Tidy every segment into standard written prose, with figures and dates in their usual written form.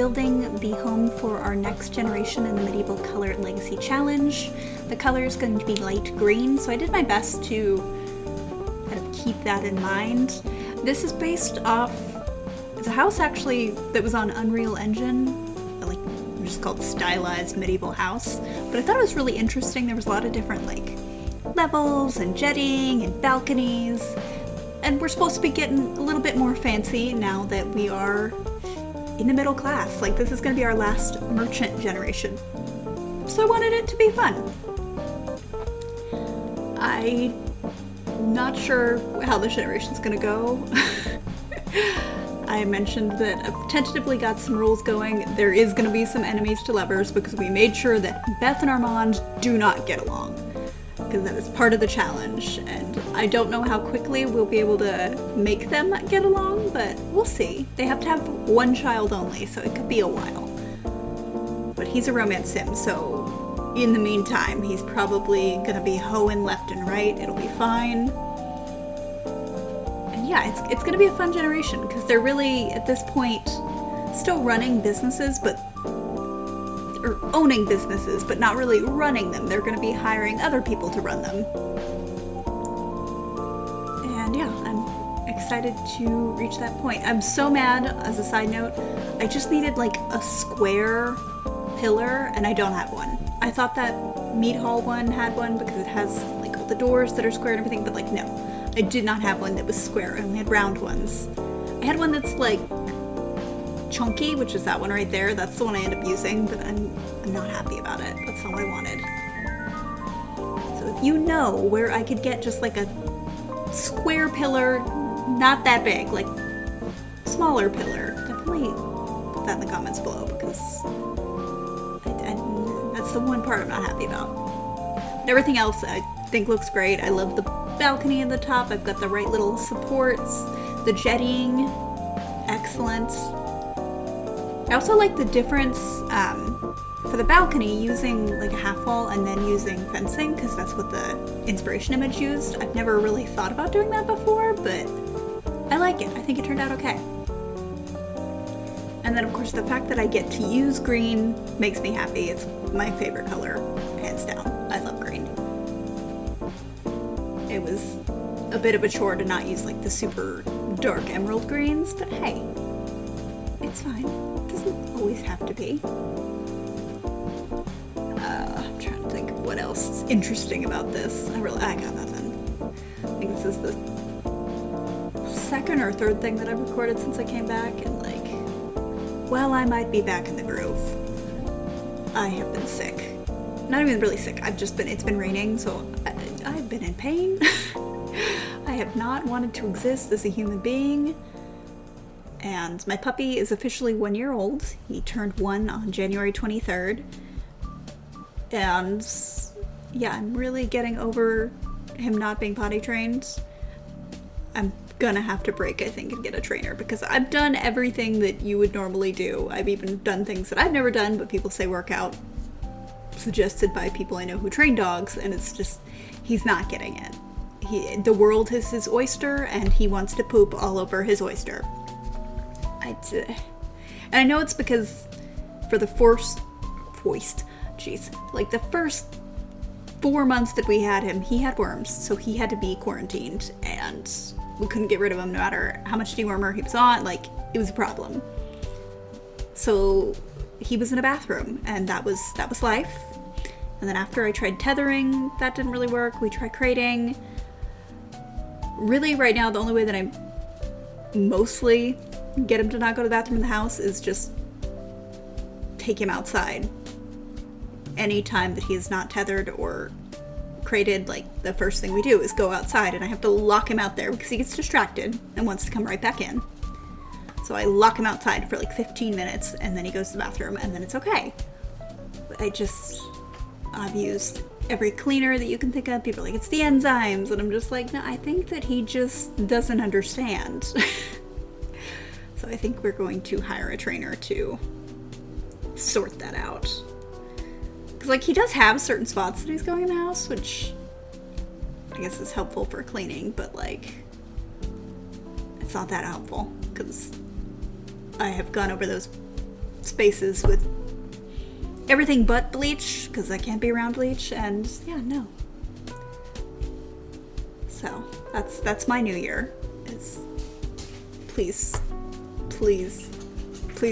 building the home for our next generation in the Medieval Color and Legacy Challenge. The color is going to be light green, so I did my best to kind of keep that in mind. This is based off, it's a house actually that was on Unreal Engine, like just called Stylized Medieval House, but I thought it was really interesting. There was a lot of different like levels and jetting and balconies, and we're supposed to be getting a little bit more fancy now that we are in the middle class. Like, this is going to be our last merchant generation, so I wanted it to be fun. I'm not sure how this generation's going to go. I mentioned that I've tentatively got some rules going. There is going to be some enemies to lovers because we made sure that Beth and Armand do not get along, because that is part of the challenge, and I don't know how quickly we'll be able to make them get along, but we'll see. They have to have one child only, so it could be a while. But he's a romance sim, so in the meantime, he's probably gonna be hoeing left and right. It'll be fine. And yeah, it's gonna be a fun generation, because they're really, at this point, still running businesses, or owning businesses, but not really running them. They're going to be hiring other people to run them. And yeah, I'm excited to reach that point. I'm so mad, as a side note, I just needed like a square pillar, and I don't have one. I thought that Mead Hall one had one because it has like all the doors that are square and everything, but like no, I did not have one that was square. I only had round ones. I had one that's like chunky, which is that one right there. That's the one I end up using, but I'm not happy about it. That's not what I wanted. So if you know where I could get just like a square pillar, not that big, like smaller pillar, definitely put that in the comments below, because that's the one part I'm not happy about. Everything else I think looks great. I love the balcony at the top. I've got the right little supports, the jetting, excellent. I also like the difference for the balcony, using like a half wall and then using fencing, because that's what the inspiration image used. I've never really thought about doing that before, but I like it. I think it turned out okay. And then of course the fact that I get to use green makes me happy. It's my favorite color, hands down. I love green. It was a bit of a chore to not use like the super dark emerald greens, but hey, it's fine. It doesn't always have to be. I'm trying to think of what else is interesting about this. I got nothing. I think this is the second or third thing that I've recorded since I came back, and like, well, I might be back in the groove. I have been sick. Not even really sick. It's been raining, so I've been in pain. I have not wanted to exist as a human being. And my puppy is officially 1 year old. He turned 1 on January 23rd. And yeah, I'm really getting over him not being potty trained. I'm gonna have to break, I think, and get a trainer, because I've done everything that you would normally do. I've even done things that I've never done, but people say work out, suggested by people I know who train dogs, and it's just, he's not getting it. The world is his oyster, and he wants to poop all over his oyster. And I know it's because for the first 4 months that we had him, he had worms, so he had to be quarantined, and we couldn't get rid of him no matter how much dewormer he was on. Like, it was a problem. So he was in a bathroom, and that was life. And then after I tried tethering, that didn't really work. We tried crating. Really, right now, the only way that I mostly get him to not go to the bathroom in the house is just take him outside. Anytime that he is not tethered or crated, like, the first thing we do is go outside, and I have to lock him out there because he gets distracted and wants to come right back in. So I lock him outside for like 15 minutes, and then he goes to the bathroom, and then it's okay. I've used every cleaner that you can think of. People are like, it's the enzymes, and I'm just like, no, I think that he just doesn't understand. So I think we're going to hire a trainer to sort that out. Because, like, he does have certain spots that he's going in the house, which I guess is helpful for cleaning, but, like, it's not that helpful, because I have gone over those spaces with everything but bleach, because I can't be around bleach, and yeah, no. So that's my new year, is please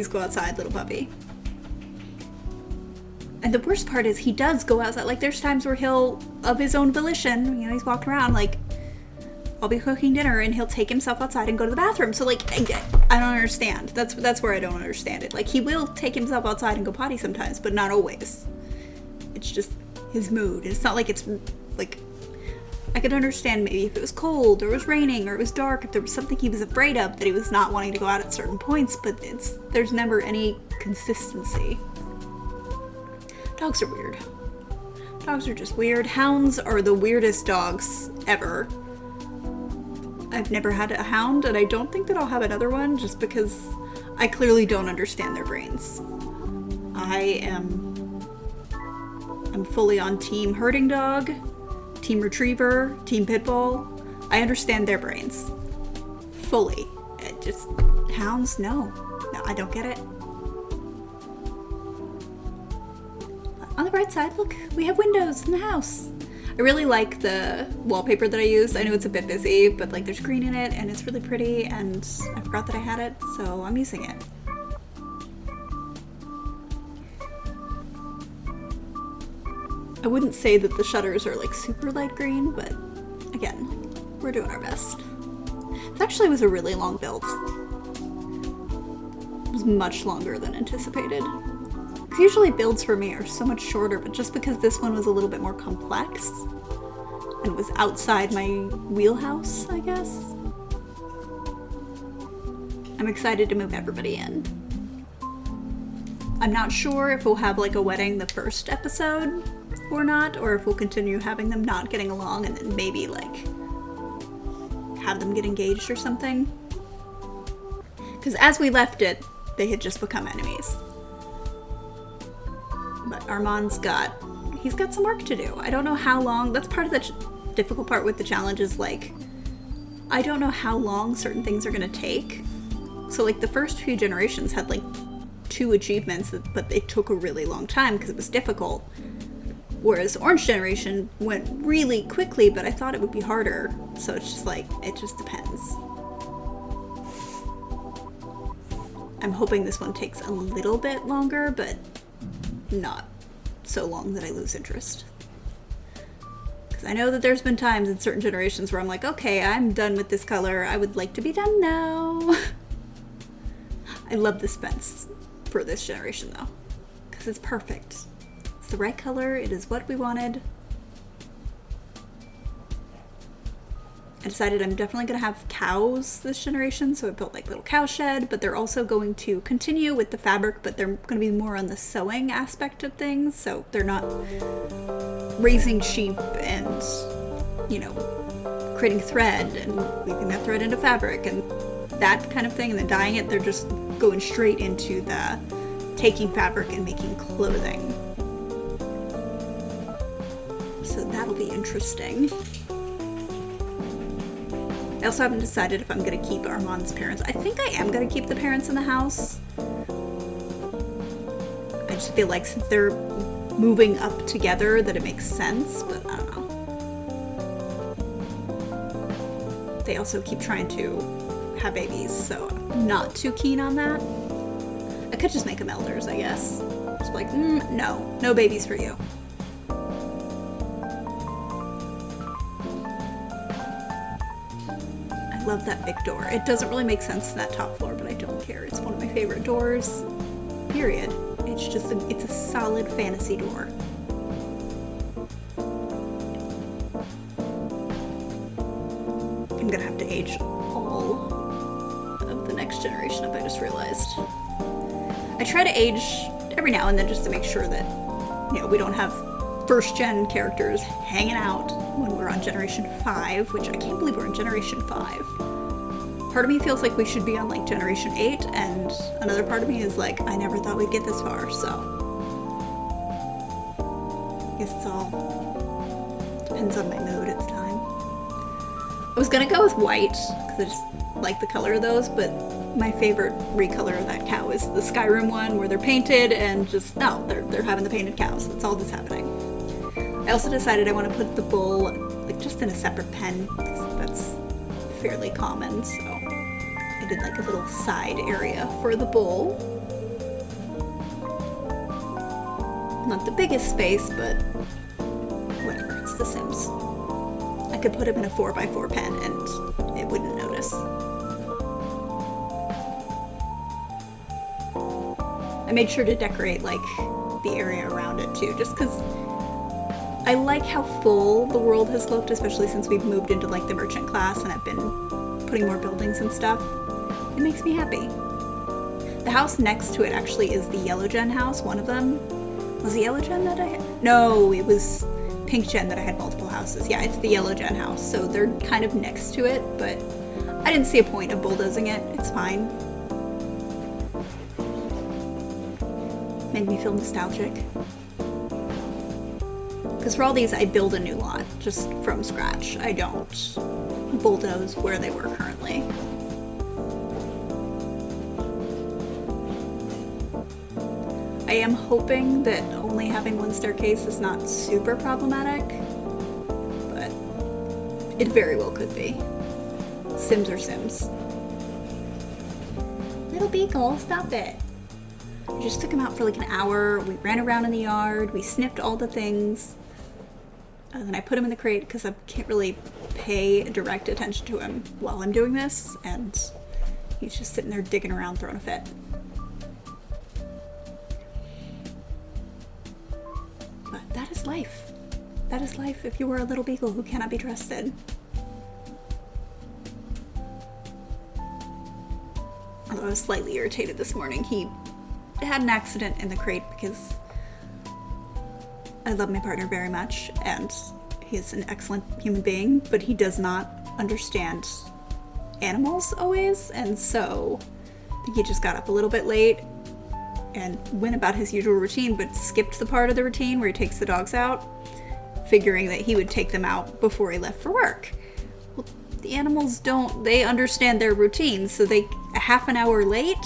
go outside, little puppy. And the worst part is he does go outside. Like, there's times where he'll, of his own volition, you know, he's walking around, like, I'll be cooking dinner and he'll take himself outside and go to the bathroom. So, like, I don't understand. That's where I don't understand it. Like, he will take himself outside and go potty sometimes, but not always. It's just his mood. It's not like it's, like, I could understand maybe if it was cold or it was raining or it was dark, if there was something he was afraid of that he was not wanting to go out at certain points, but there's never any consistency. Dogs are weird. Dogs are just weird. Hounds are the weirdest dogs ever. I've never had a hound, and I don't think that I'll have another one, just because I clearly don't understand their brains. I'm fully on team herding dog, team retriever, team pit bull. I understand their brains. Fully. Just hounds, no, I don't get it. On the bright side, look, we have windows in the house. I really like the wallpaper that I used. I know it's a bit busy, but like there's green in it and it's really pretty, and I forgot that I had it, so I'm using it. I wouldn't say that the shutters are like super light green, but again, we're doing our best. This actually was a really long build. It was much longer than anticipated. Usually builds for me are so much shorter, but just because this one was a little bit more complex and was outside my wheelhouse, I guess. I'm excited to move everybody in. I'm not sure if we'll have like a wedding the first episode or not, or if we'll continue having them not getting along and then maybe like have them get engaged or something. Because as we left it, they had just become enemies. But Armand's got some work to do. I don't know how long. That's part of the difficult part with the challenge is like, I don't know how long certain things are going to take. So like the first few generations had like 2 achievements, but they took a really long time because it was difficult. Whereas Orange Generation went really quickly, but I thought it would be harder. So it's just like, it just depends. I'm hoping this one takes a little bit longer, but not so long that I lose interest. Because I know that there's been times in certain generations where I'm like, okay, I'm done with this color. I would like to be done now. I love this fence for this generation though, because it's perfect. It's the right color. It is what we wanted. I decided I'm definitely going to have cows this generation, so I built like a little cow shed, but they're also going to continue with the fabric, but they're going to be more on the sewing aspect of things, so they're not raising sheep and, you know, creating thread and weaving that thread into fabric and that kind of thing, and then dyeing it. They're just going straight into the taking fabric and making clothing. So that'll be interesting. I also haven't decided if I'm going to keep Armand's parents. I think I am going to keep the parents in the house. I just feel like since they're moving up together that it makes sense, but I don't know. They also keep trying to have babies, so I'm not too keen on that. I could just make them elders, I guess. Just like, no babies for you. I love that big door. It doesn't really make sense to that top floor, but I don't care. It's one of my favorite doors, period. It's just it's a solid fantasy door. I'm gonna have to age all of the next generation up, I just realized. I try to age every now and then just to make sure that, you know, we don't have first gen characters hanging out when we're on generation 5, which I can't believe we're in generation 5. Part of me feels like we should be on like generation 8, and another part of me is like, I never thought we'd get this far, so I guess it's all depends on my mood at the time. I was gonna go with white because I just like the color of those, but my favorite recolor of that cow is the Skyrim one where they're painted and just, no, they're having the painted cows. That's all that's happening. I also decided I want to put the bull like just in a separate pen because that's fairly common, so I did like a little side area for the bull. Not the biggest space, but whatever, it's The Sims. I could put him in a 4x4 pen and it wouldn't notice. I made sure to decorate like the area around it too, just because I like how full the world has looked, especially since we've moved into like the merchant class and I've been putting more buildings and stuff. It makes me happy. The house next to it actually is the Yellow Gen house, one of them. Was it Yellow Gen that I had? No, it was Pink Gen that I had multiple houses. Yeah, it's the Yellow Gen house, so they're kind of next to it, but I didn't see a point of bulldozing it. It's fine. Made me feel nostalgic. Because for all these, I build a new lot, just from scratch. I don't bulldoze where they were currently. I am hoping that only having one staircase is not super problematic, but it very well could be. Sims are Sims. Little Beagle, stop it. I just took him out for like an hour. We ran around in the yard. We sniffed all the things. And then I put him in the crate because I can't really pay direct attention to him while I'm doing this. And he's just sitting there digging around, throwing a fit. But that is life. That is life if you were a little beagle who cannot be trusted. Although I was slightly irritated this morning. He had an accident in the crate because I love my partner very much and he's an excellent human being, but he does not understand animals always, and so I think he just got up a little bit late and went about his usual routine, but skipped the part of the routine where he takes the dogs out, figuring that he would take them out before he left for work. Well, the animals don't, they understand their routine, so they a half an hour late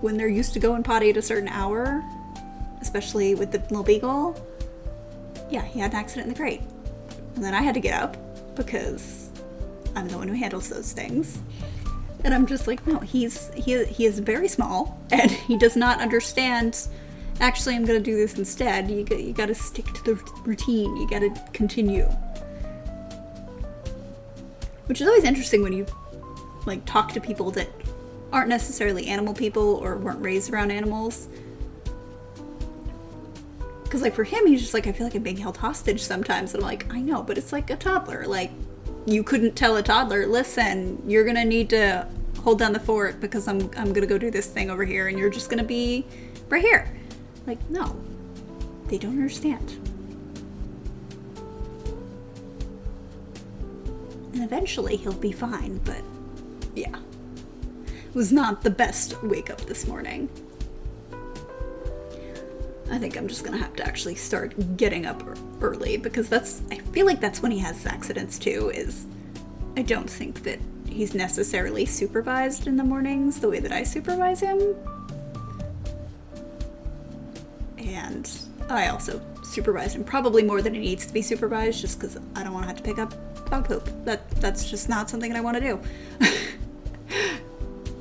when they're used to going potty at a certain hour, especially with the little beagle. Yeah, he had an accident in the crate. And then I had to get up because I'm the one who handles those things. And I'm just like, no, he is very small and he does not understand, actually I'm gonna do this instead. You gotta stick to the routine. You gotta continue. Which is always interesting when you like talk to people that aren't necessarily animal people or weren't raised around animals. Because like for him, he's just like, I feel like I'm being held hostage sometimes. And I'm like, I know, but it's like a toddler. Like, you couldn't tell a toddler, listen, you're gonna need to hold down the fort because I'm gonna go do this thing over here and you're just gonna be right here. Like, no, they don't understand. And eventually he'll be fine, but yeah. It was not the best wake up this morning. I think I'm just gonna have to actually start getting up early because I feel like that's when he has accidents too, is I don't think that he's necessarily supervised in the mornings the way that I supervise him. And I also supervise him probably more than he needs to be supervised just because I don't want to have to pick up dog poop. That's just not something that I want to do.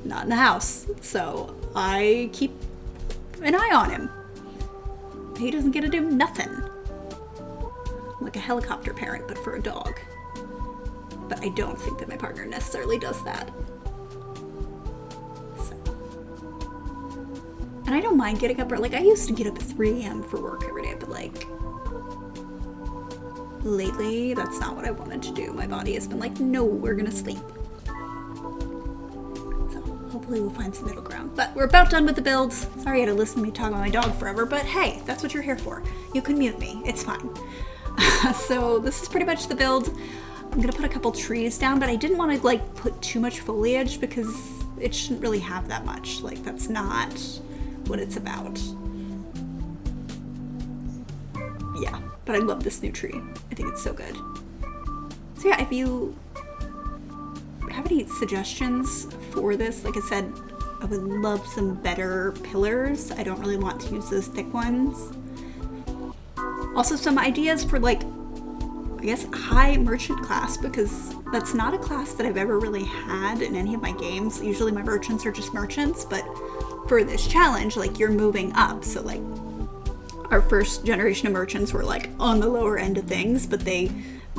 Not in the house. So I keep an eye on him. He doesn't get to do nothing. I'm like a helicopter parent, but for a dog. But I don't think that my partner necessarily does that. So. And I don't mind getting up early. Like, I used to get up at 3 a.m. for work every day, but like, lately, that's not what I wanted to do. My body has been like, no, we're gonna sleep. Hopefully we'll find some middle ground. But we're about done with the builds. Sorry you had to listen to me talk about my dog forever, but hey, that's what you're here for. You can mute me. It's fine. So this is pretty much the build. I'm gonna put a couple trees down, but I didn't want to like put too much foliage because it shouldn't really have that much. Like, that's not what it's about. Yeah, but I love this new tree. I think it's so good. So yeah, if you have any suggestions for this. Like I said, I would love some better pillars. I don't really want to use those thick ones. Also some ideas for like, I guess, high merchant class, because that's not a class that I've ever really had in any of my games. Usually my merchants are just merchants, but for this challenge, like, you're moving up. So like our first generation of merchants were like on the lower end of things, but they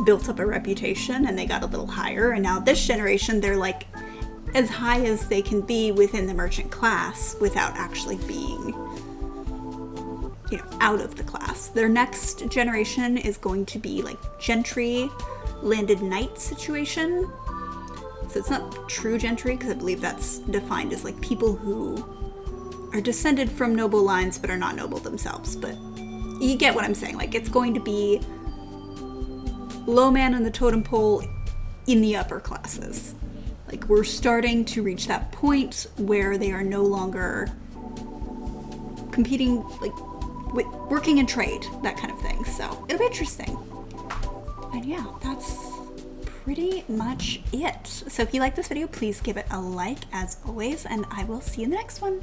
built up a reputation and they got a little higher. And now this generation, they're like as high as they can be within the merchant class without actually being, you know, out of the class. Their next generation is going to be like gentry, landed knight situation. So it's not true gentry, because I believe that's defined as like people who are descended from noble lines but are not noble themselves. But you get what I'm saying. Like, it's going to be low man on the totem pole in the upper classes. Like, we're starting to reach that point where they are no longer competing, like, with working in trade, that kind of thing. So it'll be interesting. And yeah, that's pretty much it. So if you like this video, please give it a like as always, and I will see you in the next one.